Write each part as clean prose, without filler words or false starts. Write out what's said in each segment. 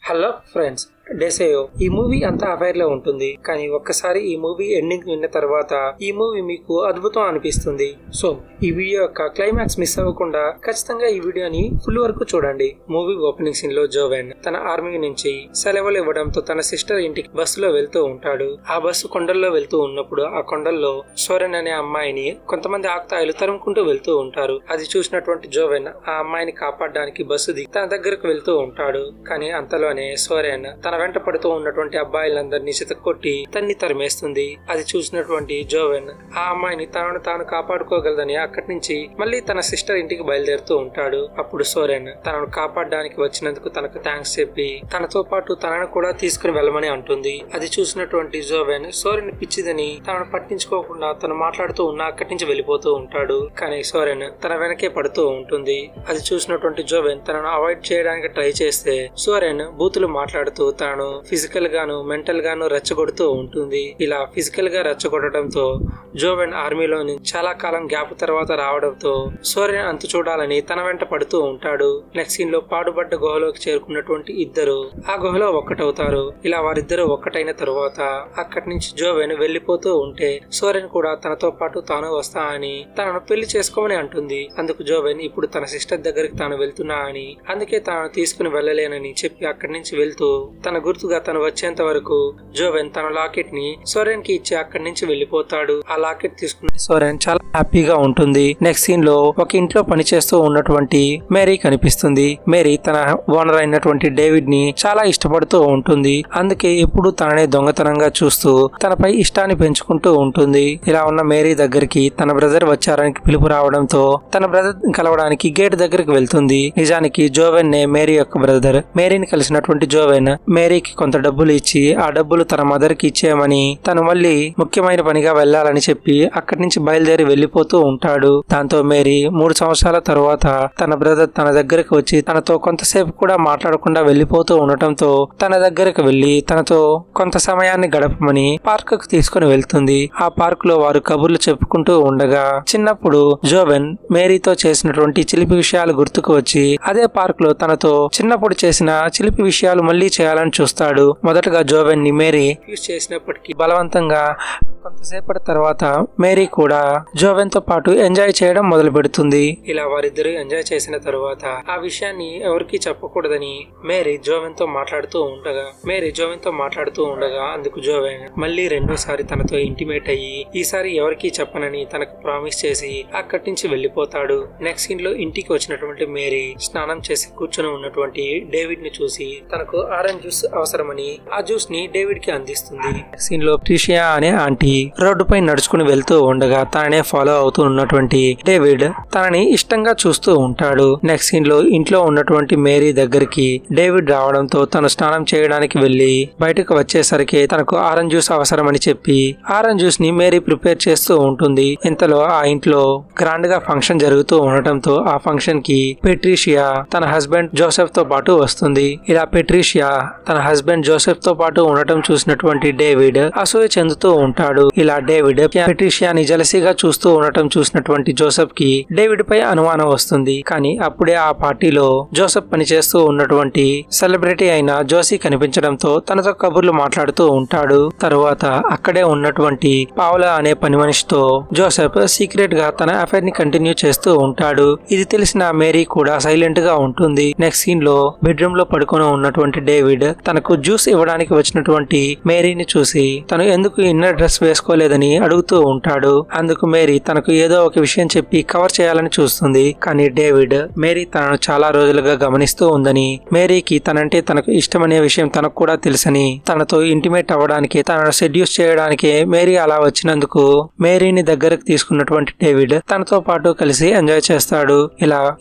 Hello friends, డెసేయో ఈ movie అంతా affair లో ఉంటుంది. కానీ ఒక్కసారి ఈ మూవీ ఎండింగ్ విన్న తర్వాత ఈ మూవీ మీకు అద్భుతం అనిపిస్తుంది. సో ఈ వీడియో యొక్క క్లైమాక్స్ మిస్ అవ్వకుండా ఖచ్చితంగా ఈ వీడియోని ఫుల్ వరకు చూడండి. మూవీ ఓపెనింగ్ సీన్ లో జోవెన్ తన ఆర్మీ నుంచి సెలవులు ఇవ్వడంతో తన సిస్టర్ ఇంటికి బస్సులో వెళ్తూ ఉంటాడు. ఆ బస్సు కొండల్లో వెళ్తూ ఉన్నప్పుడు ఆ కొండల్లో సోరెన్ అనే అమ్మాయిని కొంతమంది ఆకుతాయిలు తరుముకుంటూ వెళ్తూ ఉంటారు. అది చూసినటువంటి జోవెన్ ఆ అమ్మాయిని కాపాడడానికి బస్సు దిగి తన దగ్గరకు వెళ్తూ ఉంటాడు. కానీ అంతలోనే సోరెన్ తన వెంట పడుతూ ఉన్నటువంటి అబ్బాయిలందరినీ చితక్కొట్టి తన్ని తరిమేస్తుంది. అది చూసినటువంటి జోవెన్ ఆ అమ్మాయిని తనను తాను కాపాడుకోగలదని అక్కడి నుంచి మళ్ళీ తన సిస్టర్ ఇంటికి బయలుదేరుతూ ఉంటాడు. అప్పుడు సోరెన్ తనను కాపాడడానికి వచ్చినందుకు తనకు థ్యాంక్స్ చెప్పి తనతో పాటు తనను కూడా తీసుకుని వెళ్ళమని అంటుంది. అది చూసినటువంటి జోవెన్ సోరెన్ పిచ్చిదని తనను పట్టించుకోకుండా తను మాట్లాడుతూ ఉన్న అక్కడి నుంచి వెళ్ళిపోతూ ఉంటాడు. కానీ సోరెన్ తన వెనకే పడుతూ ఉంటుంది. అది చూసినటువంటి జోవెన్ తనను అవాయిడ్ చేయడానికి ట్రై చేస్తే సోరెన్ బూతులు మాట్లాడుతూ తనను ఫిజికల్ గాను మెంటల్ గాను రెచ్చగొడుతూ ఉంటుంది. ఇలా ఫిజికల్ గా రెచ్చగొట్టడంతో జోవెన్ ఆర్మీలోని చాలా కాలం గ్యాప్ తర్వాత రావడంతో సోరెన్ అంతు చూడాలని తన వెంట పడుతూ ఉంటాడు. నెక్స్ట్ సీన్ లో పాడుబడ్డ గుహలోకి చేరుకున్నటువంటి ఇద్దరు ఆ గుహలో ఒక్కటవుతారు. ఇలా వారిద్దరూ ఒక్కటైన తరువాత అక్కడి నుంచి జోవెన్ వెళ్లిపోతూ ఉంటే సోరెన్ కూడా తనతో పాటు తాను వస్తా అని తనను పెళ్లి చేసుకోమని అంటుంది. అందుకు జోవెన్ ఇప్పుడు తన సిస్టర్ దగ్గరికి తాను వెళ్తున్నా అని, అందుకే తాను తీసుకుని వెళ్ళలేనని చెప్పి అక్కడి నుంచి వెళ్తూ తన గుర్తుగా తను వచ్చేంత వరకు జోవెన్ తన లాకెట్ ని సోరెన్ కి ఇచ్చి అక్కడి నుంచి వెళ్లిపోతాడు. ఆ లాకెట్ తీసుకుని సోరెన్ చాలా హ్యాపీగా ఉంటుంది. నెక్స్ట్ సీన్ లో ఒక ఇంట్లో పనిచేస్తూ ఉన్నటువంటి మేరీ కనిపిస్తుంది. మేరీ తన ఓనర్ అయినటువంటి డేవిడ్ ని చాలా ఇష్టపడుతూ ఉంటుంది. అందుకే ఎప్పుడు తననే దొంగతనంగా చూస్తూ తనపై ఇష్టాన్ని పెంచుకుంటూ ఉంటుంది. ఇలా ఉన్న మేరీ దగ్గరికి తన బ్రదర్ వచ్చారని పిలుపు రావడంతో తన బ్రదర్ కలవడానికి గేట్ దగ్గరికి వెళ్తుంది. నిజానికి జోవెన్ నే మేరీ యొక్క బ్రదర్. మేరీని కలిసినటువంటి జోవెన్ మేరీకి కొంత డబ్బులు ఇచ్చి ఆ డబ్బులు తన మదర్ కి ఇచ్చేయమని తను మళ్ళీ ముఖ్యమైన పనిగా వెళ్లాలని చెప్పి అక్కడి నుంచి బయలుదేరి వెళ్లిపోతూ ఉంటాడు. దాంతో మేరీ 3 సంవత్సరాల తరువాత తన బ్రదర్ తన దగ్గరకు వచ్చి తనతో కొంతసేపు కూడా మాట్లాడకుండా వెళ్లిపోతూ ఉండటంతో తన దగ్గరకు వెళ్లి తనతో కొంత సమయాన్ని గడపమని పార్క్ కు తీసుకుని వెళ్తుంది. ఆ పార్క్ లో వారు కబుర్లు చెప్పుకుంటూ ఉండగా చిన్నప్పుడు జోవెన్ మేరీతో చేసినటువంటి చిలిపి విషయాలు గుర్తుకు వచ్చి అదే పార్క్ లో తనతో చిన్నప్పుడు చేసిన చిలిపి విషయాలు మళ్లీ చేయాలని చూస్తాడు. మొదటగా జోవెన్ ని మేరీ యూజ్ చేసినప్పటికీ బలవంతంగా కొంతసేపటి తర్వాత మేరీ కూడా జోవెన్ తో పాటు ఎంజాయ్ చేయడం మొదలు పెడుతుంది. ఇలా వారిద్దరూ ఎంజాయ్ చేసిన తరువాత ఆ విషయాన్ని ఎవరికి చెప్పకూడదని మేరీ జోవెన్ తో మాట్లాడుతూ ఉండగా అందుకు జోవెన్ మళ్ళీ రెండోసారి తనతో ఇంటిమేట్ అయ్యి ఈసారి ఎవరికి చెప్పనని తనకు ప్రామిస్ చేసి అక్కడి నుంచి వెళ్లిపోతాడు. నెక్స్ట్ సీన్ లో ఇంటికి వచ్చినటువంటి మేరీ స్నానం చేసి కూర్చొని ఉన్నటువంటి డేవిడ్ ని చూసి తనకు ఆరెంజ్ జ్యూస్ అవసరమని ఆ జ్యూస్ ని డేవిడ్ కి అందిస్తుంది. నెక్స్ట్ సీన్ లో ట్రిషియా అనే ఆంటీ రోడ్డుపై నడుచుకుని వెళ్తూ ఉండగా తననే ఫాలో అవుతూ ఉన్నటువంటి డేవిడ్ తనని ఇష్టంగా చూస్తూ ఉంటాడు. నెక్స్ట్ సీన్ లో ఇంట్లో ఉన్నటువంటి మేరీ దగ్గరికి డేవిడ్ రావడంతో తను స్నానం చేయడానికి వెళ్లి బయటకు వచ్చేసరికి తనకు ఆరెంజ్ జ్యూస్ అవసరమని చెప్పి ఆరెంజ్ జ్యూస్ ని మేరీ ప్రిపేర్ చేస్తూ ఉంటుంది. ఇంతలో ఆ ఇంట్లో గ్రాండ్ గా ఫంక్షన్ జరుగుతూ ఉండటంతో ఆ ఫంక్షన్ కి పెట్రిషియా తన హస్బెండ్ జోసెఫ్ తో పాటు వస్తుంది. ఇలా పెట్రిషియా తన హస్బెండ్ జోసెఫ్ తో పాటు ఉండటం చూసినటువంటి డేవిడ్ అసూయ చెందుతూ ఉంటాడు. ఇలా డేవిడ్ పెట్రిషియాని జలసీగా చూస్తూ ఉండటం చూసినటువంటి జోసెఫ్ కి డేవిడ్ పై అనుమానం వస్తుంది. కానీ అప్పుడే ఆ పార్టీలో జోసెఫ్ పనిచేస్తూ ఉన్నటువంటి సెలబ్రిటీ అయిన జోసీ కనిపించడంతో తనతో కబుర్లు మాట్లాడుతూ ఉంటాడు. తరువాత అక్కడే ఉన్నటువంటి పావులా అనే పని మనిషితో జోసెఫ్ సీక్రెట్ గా తన అఫైర్ ని కంటిన్యూ చేస్తూ ఉంటాడు. ఇది తెలిసిన మేరీ కూడా సైలెంట్ గా ఉంటుంది. నెక్స్ట్ సీన్ లో బెడ్రూమ్ లో పడుకొని ఉన్నటువంటి డేవిడ్ తనకు జ్యూస్ ఇవ్వడానికి వచ్చినటువంటి మేరీని చూసి తను ఎందుకు ఇన్నర్ డ్రెస్ వేసుకోలేదని అడుగుతూ ఉంటాడు. అందుకు మేరీ తనకు ఏదో ఒక విషయం చెప్పి కవర్ చేయాలని చూస్తుంది. కానీ డేవిడ్ మేరీ తనను చాలా రోజులుగా గమనిస్తూ ఉందని, మేరీకి తనంటే తనకు ఇష్టమనే విషయం తనకు కూడా తెలుసని, తనతో ఇంటిమేట్ అవ్వడానికి తనను సెడ్యూస్ చేయడానికే మేరీ అలా వచ్చినందుకు మేరీని దగ్గరకు తీసుకున్నటువంటి డేవిడ్ తనతో పాటు కలిసి ఎంజాయ్ చేస్తాడు.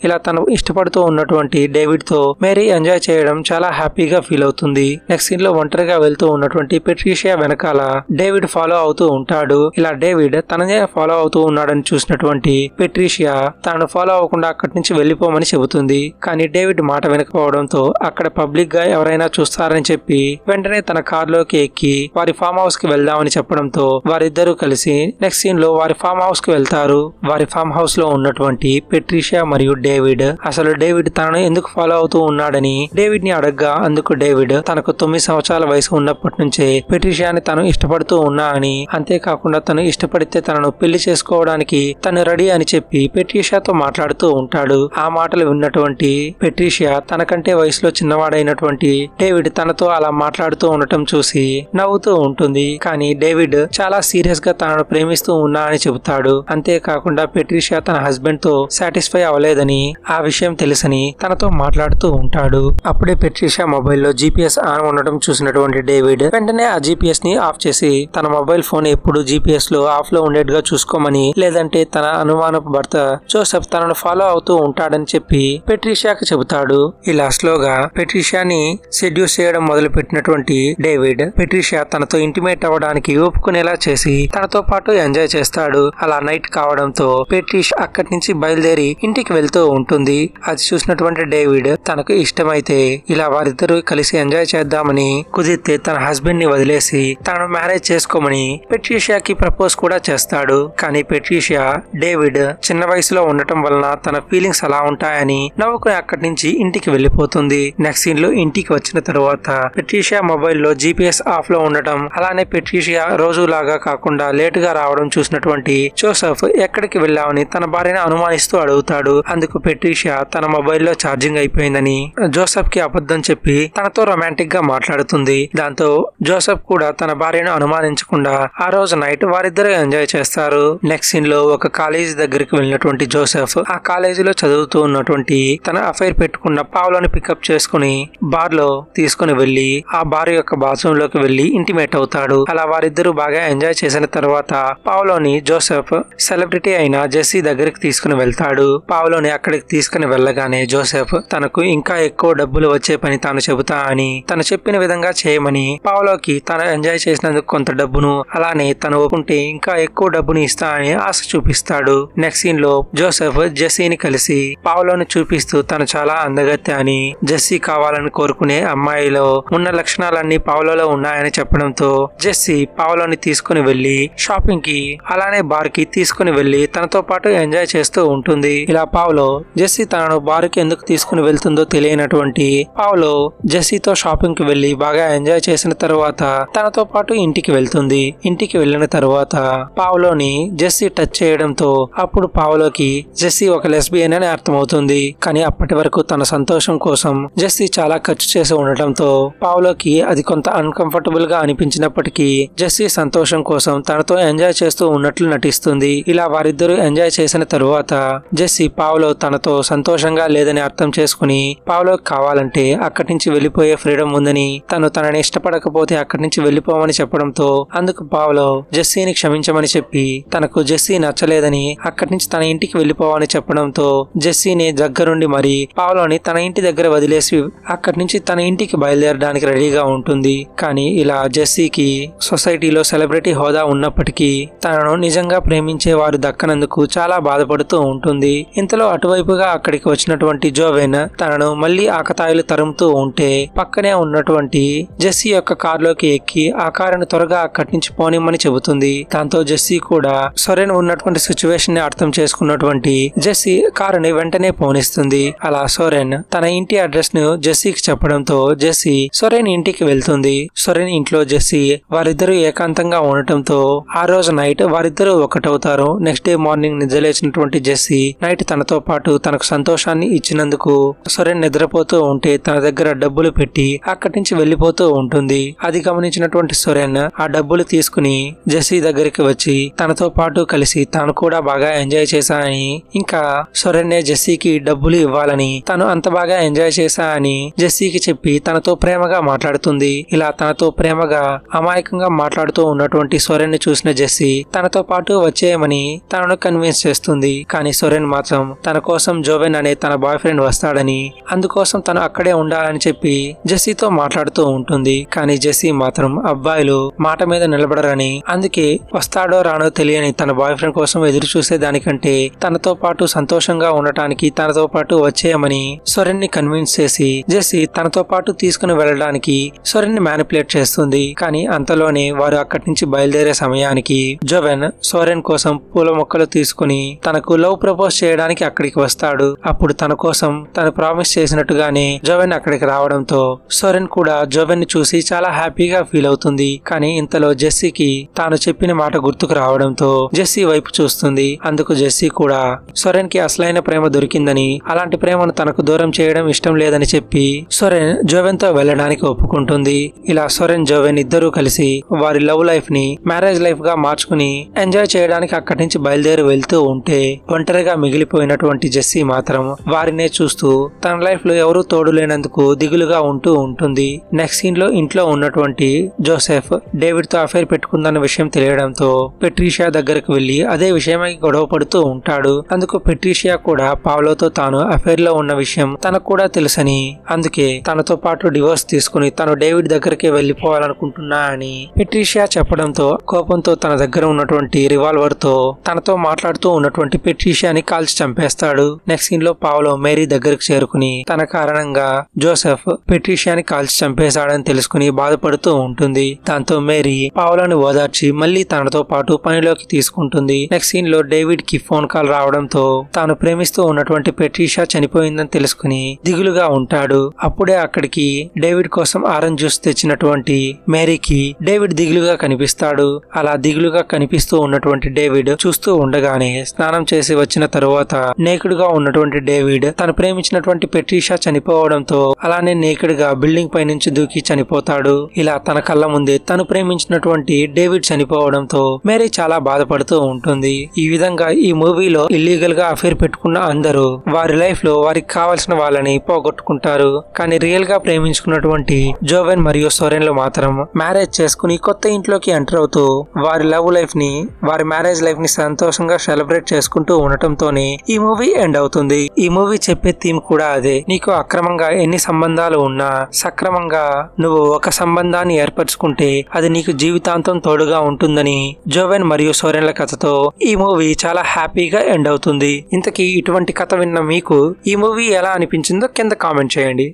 ఇలా తను ఇష్టపడుతూ ఉన్నటువంటి డేవిడ్ తో మేరీ ఎంజాయ్ చేయడం చాలా హ్యాపీగా ఫీల్ అవుతుంది. అవుతుంది. నెక్స్ట్ సీన్ లో ఒంటరిగా వెళ్తూ ఉన్నటువంటి పెట్రిషియా వెనకాల డేవిడ్ ఫాలో అవుతూ ఉంటాడు. ఇలా డేవిడ్ తననే ఫాలో అవుతూ ఉన్నాడని చూసినటువంటి పెట్రిషియా తనను ఫాలో అవ్వకుండా అక్కడి నుంచి వెళ్లిపోమని చెబుతుంది. కానీ డేవిడ్ మాట వినకపోవడంతో అక్కడ పబ్లిక్ గా ఎవరైనా చూస్తారని చెప్పి వెంటనే తన కారులోకి ఎక్కి వారి ఫామ్ హౌస్ కి వెళ్దామని చెప్పడంతో వారిద్దరూ కలిసి నెక్స్ట్ సీన్ లో వారి ఫామ్ హౌస్ కి వెళ్తారు. వారి ఫామ్ హౌస్ లో ఉన్నటువంటి పెట్రిషియా మరియు డేవిడ్ అసలు డేవిడ్ తనను ఎందుకు ఫాలో అవుతూ ఉన్నాడని డేవిడ్ ని అడగ్గా అందుకు డేవిడ్ తనకు 9 సంవత్సరాల వయసు ఉన్నప్పటి నుంచే పెట్రిషియాని తను ఇష్టపడుతూ ఉన్నా అని, అంతేకాకుండా తను ఇష్టపడితే తనను పెళ్లి చేసుకోవడానికి తను రెడీ అని చెప్పి పెట్రిషియాతో మాట్లాడుతూ ఉంటాడు. ఆ మాటలు విన్నటువంటి పెట్రిషియా తనకంటే వయసులో చిన్నవాడైనటువంటి డేవిడ్ తనతో అలా మాట్లాడుతూ ఉండటం చూసి నవ్వుతూ ఉంటుంది. కానీ డేవిడ్ చాలా సీరియస్ గా తనను ప్రేమిస్తూ ఉన్నా అని చెబుతాడు. అంతేకాకుండా పెట్రిషియా తన హస్బెండ్ తో సాటిస్ఫై అవ్వలేదని, ఆ విషయం తెలుసని తనతో మాట్లాడుతూ ఉంటాడు. అప్పుడే పెట్రిషియా మొబైల్లో జీపీఎస్ ఆన్ ఉండటం చూసినటువంటి డేవిడ్ వెంటనే ఆ జీపీఎస్ ని ఆఫ్ చేసి తన మొబైల్ ఫోన్ ఎప్పుడు జీపీఎస్ లో ఆఫ్ లో ఉండేట్టుగా చూసుకోమని, లేదంటే తన అనుమానపు భర్త జోసెఫ్ తనను ఫాలో అవుతూ ఉంటాడని చెప్పి పెట్రిషియాకి చెబుతాడు. ఇలా స్లోగా పెట్రిషియాని సెడ్యూస్ చేయడం మొదలు పెట్టినటువంటి డేవిడ్ పెట్రిషియా తనతో ఇంటిమేట్ అవ్వడానికి ఒప్పుకునేలా చేసి తనతో పాటు ఎంజాయ్ చేస్తాడు. అలా నైట్ కావడంతో పెట్రిష్ అక్కడి నుంచి బయలుదేరి ఇంటికి వెళ్తూ ఉంటుంది. అది చూసినటువంటి డేవిడ్ తనకు ఇష్టమైతే ఇలా వారిద్దరూ కలిసి ఎంజాయ్ చేద్దామని, కుదిరితే తన హస్బెండ్ ని వదిలేసి తనను మ్యారేజ్ చేసుకోమని పెట్రిషియాకి ప్రపోజ్ కూడా చేస్తాడు. కానీ పెట్రిషియా డేవిడ్ చిన్న వయసులో ఉండటం వలన తన ఫీలింగ్స్ అలా ఉంటాయని నవ్వుకుని అక్కడి నుంచి ఇంటికి వెళ్లిపోతుంది. నెక్స్ట్ సీన్ లో ఇంటికి వచ్చిన తరువాత పెట్రిషియా మొబైల్ లో జీపీఎస్ ఆఫ్ లో ఉండటం, అలానే పెట్రిషియా రోజులాగా కాకుండా లేట్ గా రావడం చూసినటువంటి జోసెఫ్ ఎక్కడికి వెళ్ళావని తన భార్యను అనుమానిస్తూ అడుగుతాడు. అందుకు పెట్రిషియా తన మొబైల్లో ఛార్జింగ్ అయిపోయిందని జోసెఫ్ కి అబద్ధం చెప్పి తనతో రొమాంటిక్ గా మాట్లాడుతుంది. దాంతో జోసెఫ్ కూడా తన భార్యను అనుమానించకుండా ఆ రోజు నైట్ వారిద్దరూ ఎంజాయ్ చేస్తారు. నెక్స్ట్ సీన్ లో ఒక కాలేజీ దగ్గరికి వెళ్ళినటువంటి జోసెఫ్ ఆ కాలేజీలో చదువుతూ ఉన్నటువంటి తన అఫైర్ పెట్టుకున్న పావులను పికప్ చేసుకుని బార్ లో తీసుకుని వెళ్లి ఆ బార్ యొక్క బాత్రూమ్ లోకి వెళ్లి ఇంటిమేట్ అవుతాడు. అలా వారిద్దరూ బాగా ఎంజాయ్ చేసిన తర్వాత పావులోని జోసెఫ్ సెలబ్రిటీ అయిన జెస్సీ దగ్గరికి తీసుకుని వెళ్తాడు. పావులోని అక్కడికి తీసుకుని వెళ్ళగానే జోసెఫ్ తనకు ఇంకా ఎక్కువ డబ్బులు వచ్చే పని తాను చెబుతా అని, తను చెప్పిన విధంగా చేయమని, పావులోకి తను ఎంజాయ్ చేసినందుకు కొంత డబ్బును, అలానే తను ఒప్పుకుంటే ఇంకా ఎక్కువ డబ్బుని ఇస్తా అని ఆశ చూపిస్తాడు. నెక్స్ట్ సీన్ లో జోసెఫ్ జెస్సీని కలిసి పావులోని చూపిస్తూ తను చాలా అందగత్తె అని, జెస్సీ కావాలని కోరుకునే అమ్మాయిలో ఉన్న లక్షణాలన్నీ పావులలో ఉన్నాయని చెప్పడంతో జెస్సీ పావులోని తీసుకుని వెళ్లి షాపింగ్ కి అలానే బార్ కి తీసుకుని వెళ్లి తనతో పాటు ఎంజాయ్ చేస్తూ ఉంటుంది. ఇలా పావులో జెస్సీ తనను బార్ కి ఎందుకు తీసుకుని వెళ్తుందో తెలియనటువంటి పావులో జెస్సీతో షాపింగ్ కి వెళ్లి బాగా ఎంజాయ్ చేసిన తర్వాత తనతో పాటు ఇంటికి వెళ్తుంది. ఇంటికి వెళ్లిన తర్వాత పావులోని జెస్సీ టచ్ చేయడంతో అప్పుడు పావులోకి జెస్సీ ఒక లెస్బియన్ అని అర్థమవుతుంది. కానీ అప్పటి వరకు తన సంతోషం కోసం జెస్సీ చాలా ఖర్చు చేసి ఉండటంతో పావులోకి అది కొంత అన్కంఫర్టబుల్ గా అనిపించినప్పటికీ జెస్సీ సంతోషం కోసం తనతో ఎంజాయ్ చేస్తూ ఉన్నట్లు నటిస్తుంది. ఇలా వారిద్దరూ ఎంజాయ్ చేసిన తరువాత జెస్సీ పావులో తనతో సంతోషంగా లేదని అర్థం చేసుకుని పావులోకి కావాలంటే అక్కడి నుంచి వెళ్లిపోయే ఫ్రీడమ్ ఉందని, తను తనని ఇష్టపడకపోతే అక్కడి నుంచి వెళ్లిపోమని చెప్పడంతో అందుకు పావులో జెస్సీని క్షమించమని చెప్పి తనకు జెస్సీ నచ్చలేదని అక్కడి నుంచి తన ఇంటికి వెళ్లిపోవని చెప్పడంతో జెస్సీని దగ్గరుండి మరి పావులోని తన ఇంటి దగ్గర వదిలేసి అక్కడి నుంచి తన ఇంటికి బయలుదేరడానికి రెడీగా ఉంటుంది. కానీ ఇలా జెస్సీకి సొసైటీలో సెలబ్రిటీ హోదా ఉన్నప్పటికీ తనను నిజంగా ప్రేమించే వారు దక్కనందుకు చాలా బాధపడుతూ ఉంటుంది. ఇంతలో అటువైపుగా అక్కడికి వచ్చినటువంటి జోవెన్ తనను మళ్లీ ఆకతాయిలు తరుముతూ ఉంటే పక్కనే ఉన్నటువంటి జెస్సీ యొక్క కారులోకి ఎక్కి ఆ కారును త్వరగా అక్కడి నుంచి పోనిమ్మని చెబుతుంది. దాంతో జెస్సీ కూడా సొరెన్ ఉన్నటువంటి సిచ్యువేషన్ ని అర్థం చేసుకున్నటువంటి జెస్సీ కారుని వెంటనే పోనిస్తుంది. అలా సొరెన్ తన ఇంటి అడ్రస్ ను జెస్సీకి చెప్పడంతో జెస్సీ సొరెన్ ఇంటికి వెళ్తుంది. సొరెన్ ఇంట్లో జెస్సీ వారిద్దరూ ఏకాంతంగా ఉండటంతో ఆ రోజు నైట్ వారిద్దరూ ఒకటవుతారు. నెక్స్ట్ డే మార్నింగ్ నిద్రలేచినటువంటి జెస్సీ నైట్ తనతో పాటు తనకు సంతోషాన్ని ఇచ్చినందుకు సొరెన్ నిద్రపోతూ ఉంటే తన దగ్గర డబ్బులు పెట్టి అక్కడి నుంచి వెళ్లిపోతూ ఉంటుంది. అది గమనించినటువంటి సొరెన్ ఆ డబ్బులు తీసుకుని జెస్సీ దగ్గరికి వచ్చి తనతో పాటు కలిసి తాను కూడా బాగా ఎంజాయ్ చేశానని, ఇంకా సొరెన్నే జెస్సీకి డబ్బులు ఇవ్వాలని, తను అంత బాగా ఎంజాయ్ చేశా అని జెస్సీకి చెప్పి తనతో ప్రేమగా మాట్లాడుతుంది. ఇలా తనతో ప్రేమగా అమాయకంగా మాట్లాడుతూ ఉన్నటువంటి సొరెన్ ని చూసిన జెస్సీ తనతో పాటు వచ్చేయమని తనను కన్విన్స్ చేస్తుంది. కానీ సొరెన్ మాత్రం తన కోసం జోవెన్ అనే తన బాయ్ ఫ్రెండ్ వస్తాడని, అందుకోసం తను అక్కడే ఉండాలని చెప్పి జెస్సీతో మాట్లాడుతూ ఉంటుంది. కానీ జెస్సీ మాత్రం అబ్బాయిలు మాట మీద నిలబడరని, అందుకే వస్తాడో రానో తెలియని తన బాయ్ ఫ్రెండ్ కోసం ఎదురు చూసే దానికంటే తనతో పాటు సంతోషంగా ఉండటానికి తనతో పాటు వచ్చేయమని సొరెన్ ని కన్విన్స్ చేసి జెస్సీ తనతో పాటు తీసుకుని వెళ్ళడానికి సొరెన్ ని మ్యానిపులేట్ చేస్తుంది. కానీ అంతలోనే వారు అక్కడి నుంచి బయలుదేరే సమయానికి జోవెన్ సొరెన్ కోసం పూల మొక్కలు తీసుకుని తనకు లవ్ ప్రపోజ్ చేయడానికి అక్కడికి వస్తాడు. అప్పుడు తన కోసం తను ప్రామిస్ చేసినట్టుగానే జోవెన్ అక్కడికి రావడంతో సొరెన్ కూడా జోవెన్ ని చూసి చాలా హ్యాపీగా ఫీల్ అవుతుంది. కానీ ఇంతలో జెస్సీకి తాను చెప్పిన మాట గుర్తుకు రావడంతో జెస్సీ వైపు చూస్తుంది. అందుకు జెస్సీ కూడా సొరెన్ కి అసలైన ప్రేమ దొరికిందని, అలాంటి ప్రేమను తనకు దూరం చేయడం ఇష్టం లేదని చెప్పి సొరెన్ జోవెన్ తో వెళ్ళడానికి ఒప్పుకుంటుంది. ఇలా సొరెన్ జోవెన్ ఇద్దరూ కలిసి వారి లవ్ లైఫ్ ని మ్యారేజ్ లైఫ్ గా మార్చుకుని ఎంజాయ్ చేయడానికి అక్కడి నుంచి బయలుదేరి వెళ్తూ ఉంటే ఒంటరిగా మిగిలిపోయినటువంటి జెస్సీ మాత్రం వారినే చూస్తూ తన లైఫ్ లో ఎవరూ తోడు లేనందుకు దిగులుగా ఉంటూ ఉంటుంది. నెక్స్ట్ సీన్ లో ఇంట్లో ఉన్నటువంటి జోసెఫ్ డేవిడ్ తో అఫైర్ పెట్టుకుందన్న విషయం తెలియడంతో పెట్రీషియా దగ్గరకు వెళ్లి అదే విషయమై గొడవ పడుతూ ఉంటాడు. అందుకు పెట్రీషియా కూడా పావ్లోతో తాను అఫైర్ లో ఉన్న విషయం తనకు కూడా తెలుసని, అందుకే తనతో పాటు డివోర్స్ తీసుకుని తను డేవిడ్ దగ్గరికి వెళ్లిపోవాలనుకుంటున్నా అని పెట్రీషియా చెప్పడంతో కోపంతో తన దగ్గర ఉన్నటువంటి రివాల్వర్ తో తనతో మాట్లాడుతూ ఉన్నటువంటి పెట్రీషియాని కాల్చి చంపేస్తాడు. నెక్స్ట్ సీన్ లో పావ్లో మేరీ దగ్గరకు చేరుకుని తన కారణంగా జోసెఫ్ పెట్రీషియాని కాల్చి చంపేశాడని తెలుసుకుని బాధపడుతూ ఉంటుంది. దాంతో మేరీ పావ్లోని ఓదార్చి మళ్లీ తనతో పాటు పనిలోకి తీసుకుంటుంది. నెక్స్ట్ సీన్ లో డేవిడ్ కి ఫోన్ కాల్ రావడంతో తాను ప్రేమిస్తూ ఉన్నటువంటి పెట్రీషియా చనిపోయిందని తెలుసుకుని దిగులుగా ఉంటాడు. అప్పుడే అక్కడికి డేవిడ్ కోసం ఆరెంజ్ జ్యూస్ తెచ్చినటువంటి మేరీకి డేవిడ్ దిగులుగా కనిపిస్తాడు. అలా దిగులుగా కనిపిస్తూ ఉన్నటువంటి డేవిడ్ చూస్తూ ఉండగానే స్నానం చేసి వచ్చిన తరువాత నేకుడుగా ఉన్నటువంటి డేవిడ్ తను ప్రేమించినటువంటి పెట్రీషియా చనిపోవడంతో అలానే నేకుడుగా బిల్డింగ్ పై నుంచి దూకి చనిపోతాడు. ఇలా తన కళ్ళ ముందే తను ప్రేమించినటువంటి డేవిడ్ చనిపోవడంతో మేరీ చాలా బాధపడుతూ ఉంటుంది. ఈ విధంగా ఈ మూవీలో ఇల్లీగల్ గా అఫైర్ పెట్టుకున్న అందరూ వారి లైఫ్ లో వారికి కావాల్సిన వాళ్ళని పోగొట్టుకుంటారు. కానీ రియల్ గా ప్రేమించుకున్నటువంటి జోవెన్ మరియు సొరెన్ లో మాత్రం మ్యారేజ్ చేసుకుని కొత్త ఇంట్లోకి ఎంటర్ అవుతూ వారి లవ్ లైఫ్ ని వారి మ్యారేజ్ లైఫ్ ని సంతోషంగా సెలబ్రేట్ చేసుకుంటూ ఉండటంతోనే ఈ మూవీ ఎండ్ అవుతుంది. ఈ మూవీ చెప్పే థీమ్ కూడా అదే. నీకు అక్రమంగా ఎన్ని సంబంధాలు ఉన్నా సక్రమంగా నువ్వు ఒక సంబంధాన్ని ఏర్పరచుకుంటే అది నీకు జీవితాంతం తోడుగా ఉంటుందని జోవెన్ మరియు సొరెన్ల కథతో ఈ మూవీ చాలా హ్యాపీగా ఎండ్ అవుతుంది. ఇంతకీ ఇటువంటి కథ విన్న మీకు ఈ మూవీ ఎలా అనిపించిందో కింద కామెంట్ చేయండి.